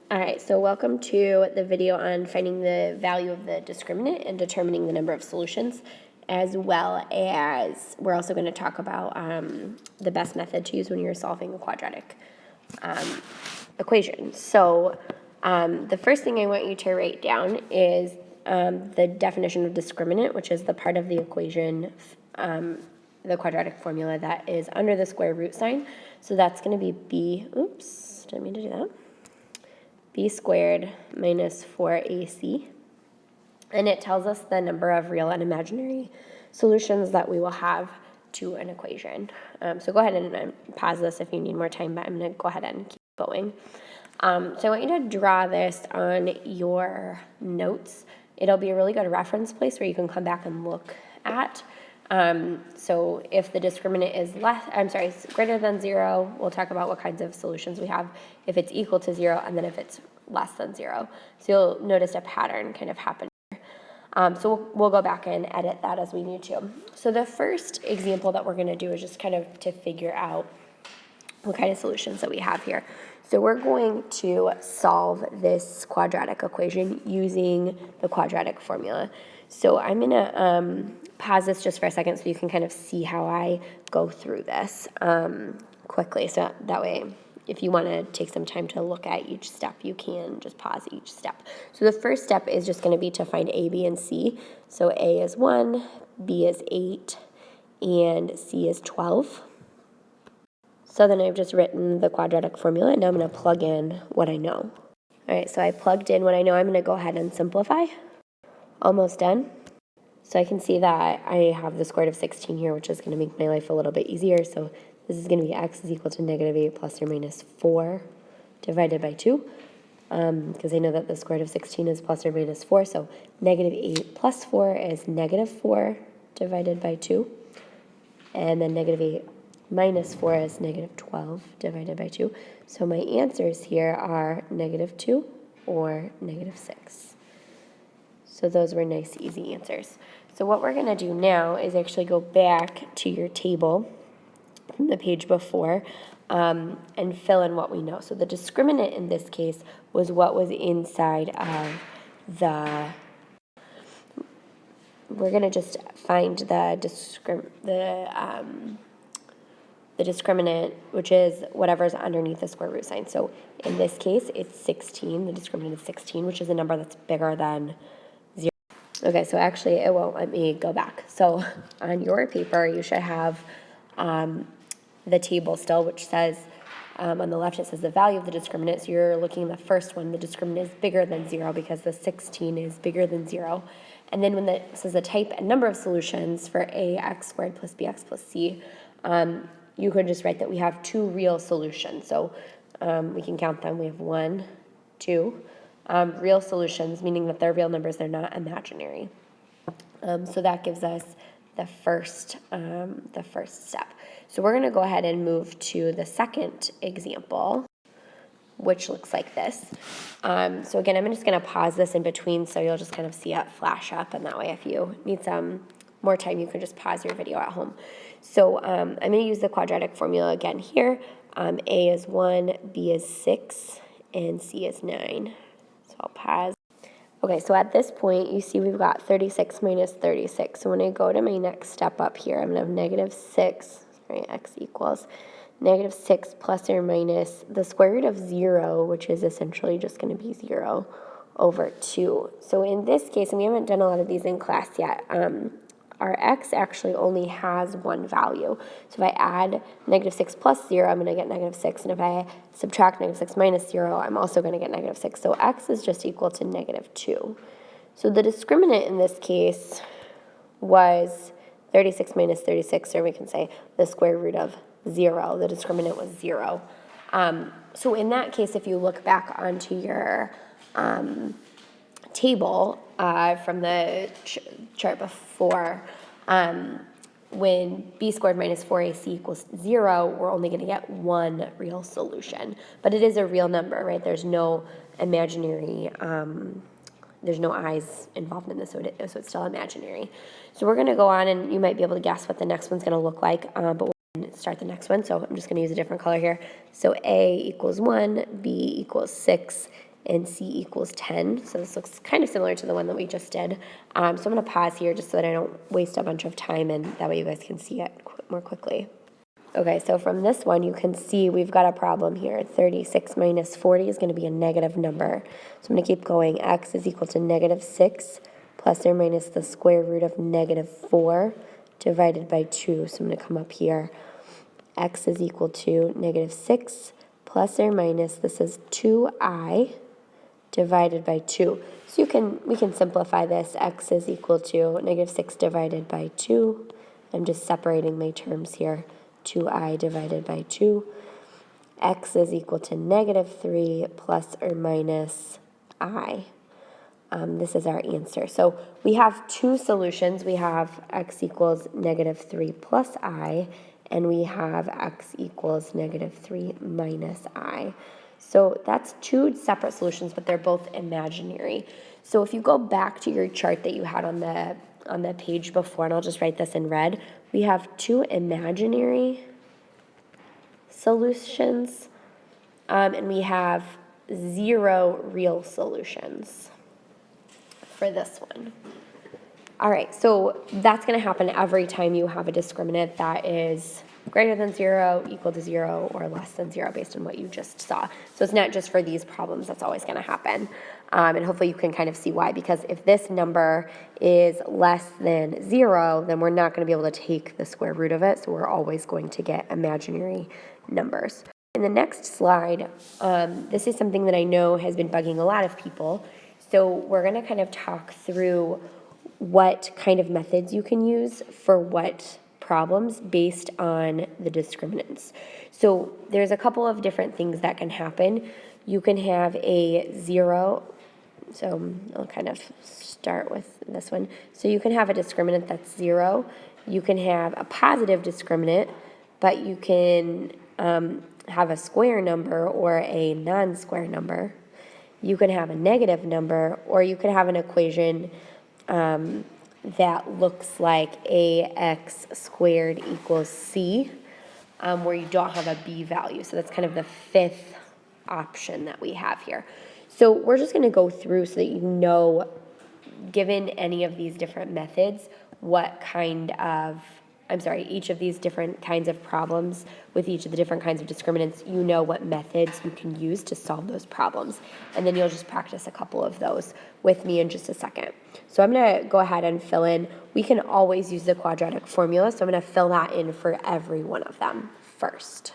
All right, so welcome to the video on finding the value of the discriminant and determining the number of solutions, as well as we're also going to talk about the best method to use when you're solving a quadratic equation. So the first thing I want you to write down is the definition of discriminant, which is the part of the equation, the quadratic formula that is under the square root sign. So that's going to be b, oops, didn't mean to do that, b squared minus 4ac. And it tells us the number of real and imaginary solutions that we will have to an equation. So go ahead and pause this if you need more time, but I'm going to go ahead and keep going. So I want you to draw this on your notes. It'll be a really good reference place where you can come back and look at. So if the discriminant is greater than 0, we'll talk about what kinds of solutions we have. If it's equal to 0, and then if it's less than 0. So you'll notice a pattern kind of happen. So we'll go back and edit that as we need to. So the first example that we're going to do is just kind of to figure out what kind of solutions that we have here. So we're going to solve this quadratic equation using the quadratic formula. So I'm going to pause this just for a second so you can kind of see how I go through this quickly. So that way, if you want to take some time to look at each step, you can just pause each step. So the first step is just going to be to find A, B, and C. So A is 1, B is 8, and C is 12. So then I've just written the quadratic formula, and now I'm going to plug in what I know. All right, so I plugged in what I know. I'm going to go ahead and simplify. Almost done. So I can see that I have the square root of 16 here, which is going to make my life a little bit easier. So this is going to be x is equal to negative 8 plus or minus 4 divided by 2, because I know that the square root of 16 is plus or minus 4. So negative 8 plus 4 is negative 4 divided by 2. And then negative 8 minus 4 is negative 12 divided by 2. So my answers here are negative 2 or negative 6. So those were nice, easy answers. So what we're going to do now is actually go back to your table from the page before and fill in what we know. So the discriminant in this case was what was inside of the, we're going to just find the discriminant, which is whatever's underneath the square root sign. So in this case, it's 16. The discriminant is 16, which is a number that's bigger than 0. Okay, so actually it won't let me go back. So on your paper, you should have the table still, which says, on the left it says the value of the discriminant. So you're looking at the first one, the discriminant is bigger than 0 because the 16 is bigger than 0. And then when it says the type and number of solutions for A, x squared plus bx plus c, you could just write that we have 2 real solutions. So we can count them. We have 1, 2. Real solutions, meaning that they're real numbers, they're not imaginary. So that gives us the first step. So we're going to go ahead and move to the second example, which looks like this. So again, I'm just going to pause this in between so you'll just kind of see it flash up, and that way if you need some more time, you can just pause your video at home. So I'm going to use the quadratic formula again here. A is 1, B is 6, and C is 9. So I'll pause. Okay, so at this point, you see we've got 36 minus 36. So when I go to my next step up here, I'm going to have negative 6, right, x equals negative 6 plus or minus the square root of 0, which is essentially just going to be 0 over 2. So in this case, and we haven't done a lot of these in class yet, our x actually only has one value. So if I add negative 6 plus 0, I'm going to get negative 6. And if I subtract negative 6 minus 0, I'm also going to get negative 6. So x is just equal to negative 2. So the discriminant in this case was 36 minus 36, or we can say the square root of 0. The discriminant was 0. So in that case, if you look back onto your table from the chart before, when b squared minus 4ac equals 0, we're only going to get one real solution. But it is a real number, right? There's no imaginary, there's no i's involved in this, so it's still imaginary. So we're going to go on, and you might be able to guess what the next one's going to look like, but we'll start the next one. So I'm just going to use a different color here. So A equals 1, B equals 6, and C equals 10. So this looks kind of similar to the one that we just did. So I'm going to pause here just so that I don't waste a bunch of time, and that way you guys can see it more quickly. Okay, so from this one, you can see we've got a problem here. 36 minus 40 is going to be a negative number. So I'm going to keep going. X is equal to negative 6 plus or minus the square root of negative 4 divided by 2. So I'm going to come up here. X is equal to negative 6 plus or minus, this is 2I divided by 2. So we can simplify this. X is equal to negative 6 divided by 2. I'm just separating my terms here. 2I divided by 2. X is equal to negative 3 plus or minus I. This is our answer. So we have two solutions. We have x equals negative 3 plus I, and we have x equals negative 3 minus I. So that's two separate solutions, but they're both imaginary. So if you go back to your chart that you had on the page before, and I'll just write this in red, we have two imaginary solutions, and we have 0 real solutions for this one. All right, so that's going to happen every time you have a discriminant that is greater than 0, equal to 0, or less than 0 based on what you just saw. So it's not just for these problems, that's always going to happen. And hopefully you can kind of see why, because if this number is less than 0, then we're not going to be able to take the square root of it, so we're always going to get imaginary numbers. In the next slide, this is something that I know has been bugging a lot of people. So we're going to kind of talk through what kind of methods you can use for what problems based on the discriminants. So there's a couple of different things that can happen. You can have a 0, so I'll kind of start with this one. So you can have a discriminant that's 0. You can have a positive discriminant, but you can have a square number or a non-square number. You can have a negative number, or you could have an equation that looks like ax squared equals c, where you don't have a b value. So that's kind of the fifth option that we have here. So we're just going to go through so that you know, given any of these different methods, what kind of, each of these different kinds of problems with each of the different kinds of discriminants, you know what methods you can use to solve those problems. And then you'll just practice a couple of those with me in just a second. So I'm going to go ahead and fill in. We can always use the quadratic formula, so I'm going to fill that in for every one of them first.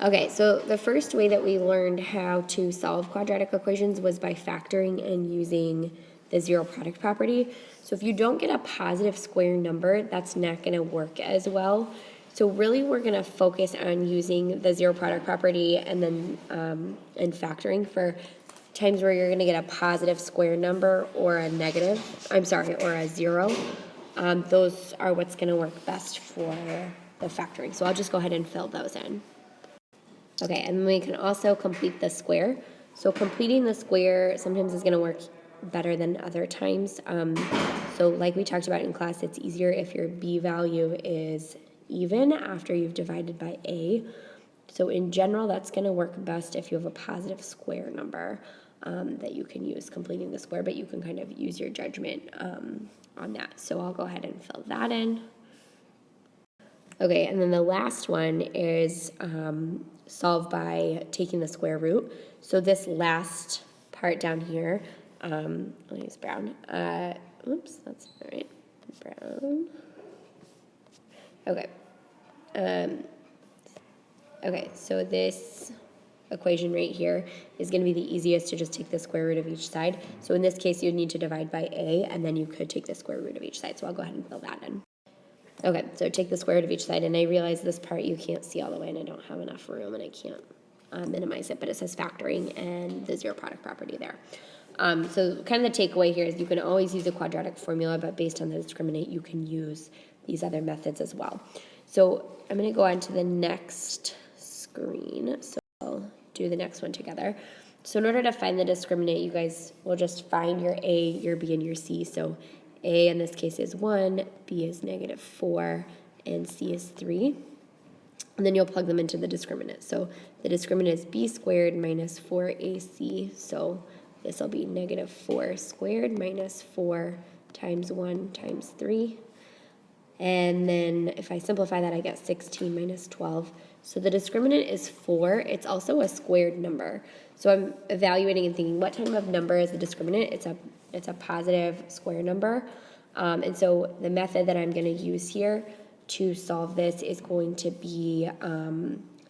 Okay, so the first way that we learned how to solve quadratic equations was by factoring and using the zero product property. So if you don't get a positive square number, that's not going to work as well. So really we're going to focus on using the zero product property and then and factoring for times where you're going to get a positive square number or a or a 0. Those are what's going to work best for the factoring. So I'll just go ahead and fill those in. Okay, and we can also complete the square. So completing the square sometimes is going to work better than other times. So like we talked about in class, it's easier if your b value is even after you've divided by a. So in general, that's going to work best if you have a positive square number that you can use completing the square, but you can kind of use your judgment on that. So I'll go ahead and fill that in. Okay, and then the last one is solve by taking the square root. So this last part down here, I'll use brown. Oops, that's not right. Brown. Okay. Okay, so this equation right here is going to be the easiest to just take the square root of each side. So in this case, you'd need to divide by a, and then you could take the square root of each side. So I'll go ahead and fill that in. Okay, so take the square root of each side, and I realize this part you can't see all the way, and I don't have enough room, and I can't minimize it, but it says factoring and the zero product property there. So kind of the takeaway here is you can always use a quadratic formula, but based on the discriminant, you can use these other methods as well. So I'm going to go on to the next screen, so I'll do the next one together. So in order to find the discriminant, you guys will just find your A, your B, and your C. So A in this case is 1, B is -4, and C is 3. And then you'll plug them into the discriminant. So the discriminant is b squared minus 4ac. So this will be negative 4 squared minus 4 times 1 times 3. And then if I simplify that, I get 16 minus 12. So the discriminant is 4. It's also a squared number. So I'm evaluating and thinking, what type of number is the discriminant? It's a positive square number. And so the method that I'm going to use here to solve this is going to be,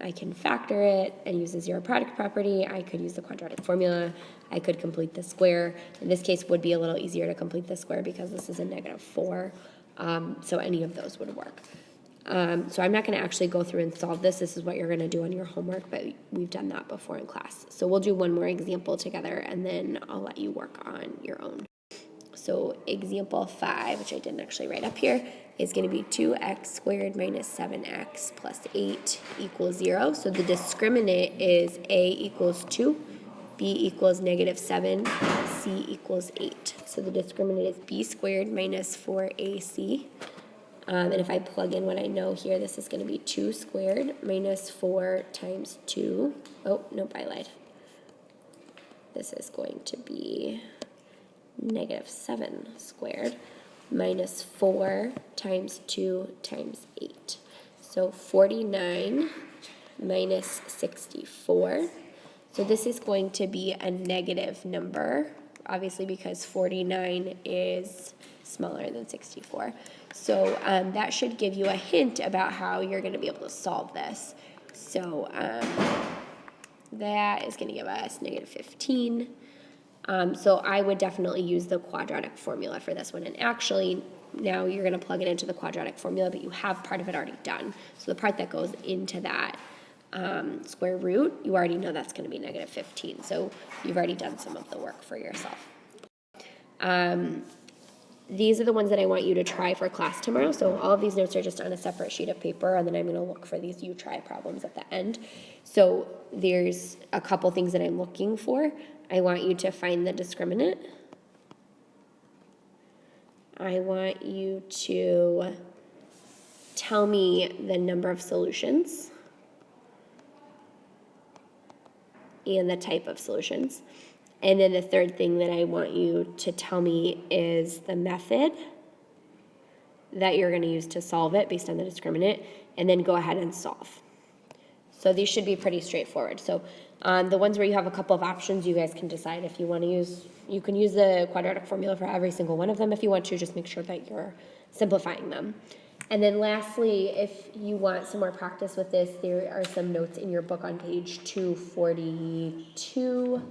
I can factor it and use the zero product property. I could use the quadratic formula. I could complete the square. In this case, would be a little easier to complete the square because this is a negative 4. So any of those would work. So I'm not going to actually go through and solve this. This is what you're going to do on your homework, but we've done that before in class. So we'll do one more example together, and then I'll let you work on your own. So example 5, which I didn't actually write up here, is going to be 2x squared minus 7x plus 8 equals 0. So the discriminant is a equals 2, b equals negative 7, c equals 8. So the discriminant is b squared minus 4ac. And if I plug in what I know here, this is going to be 2 squared minus 4 times 2. Oh, nope, I lied. This is going to be negative 7 squared minus 4 times 2 times 8. So 49 minus 64. So this is going to be a negative number, obviously because 49 is smaller than 64. So that should give you a hint about how you're going to be able to solve this. So that is going to give us negative 15. So I would definitely use the quadratic formula for this one. And actually, now you're going to plug it into the quadratic formula, but you have part of it already done. So the part that goes into that square root, you already know that's going to be negative 15. So you've already done some of the work for yourself. These are the ones that I want you to try for class tomorrow. So all of these notes are just on a separate sheet of paper, and then I'm going to look for these you try problems at the end. So there's a couple things that I'm looking for. I want you to find the discriminant. I want you to tell me the number of solutions and the type of solutions. And then the third thing that I want you to tell me is the method that you're going to use to solve it based on the discriminant, and then go ahead and solve. So these should be pretty straightforward. So the ones where you have a couple of options, you guys can decide if you want to use, you can use the quadratic formula for every single one of them if you want to, just make sure that you're simplifying them. And then lastly, if you want some more practice with this, there are some notes in your book on page 242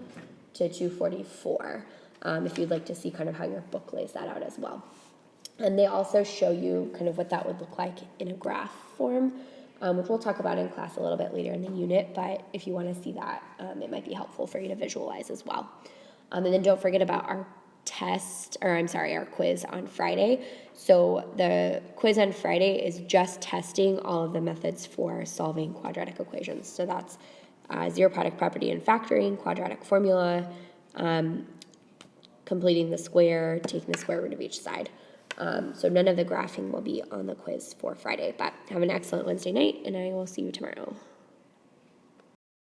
to 244, if you'd like to see kind of how your book lays that out as well. And they also show you kind of what that would look like in a graph form, which we'll talk about in class a little bit later in the unit, but if you want to see that, it might be helpful for you to visualize as well. And then don't forget about our our quiz on Friday. So the quiz on Friday is just testing all of the methods for solving quadratic equations. So that's zero product property and factoring, quadratic formula, completing the square, taking the square root of each side. So none of the graphing will be on the quiz for Friday, but have an excellent Wednesday night, and I will see you tomorrow.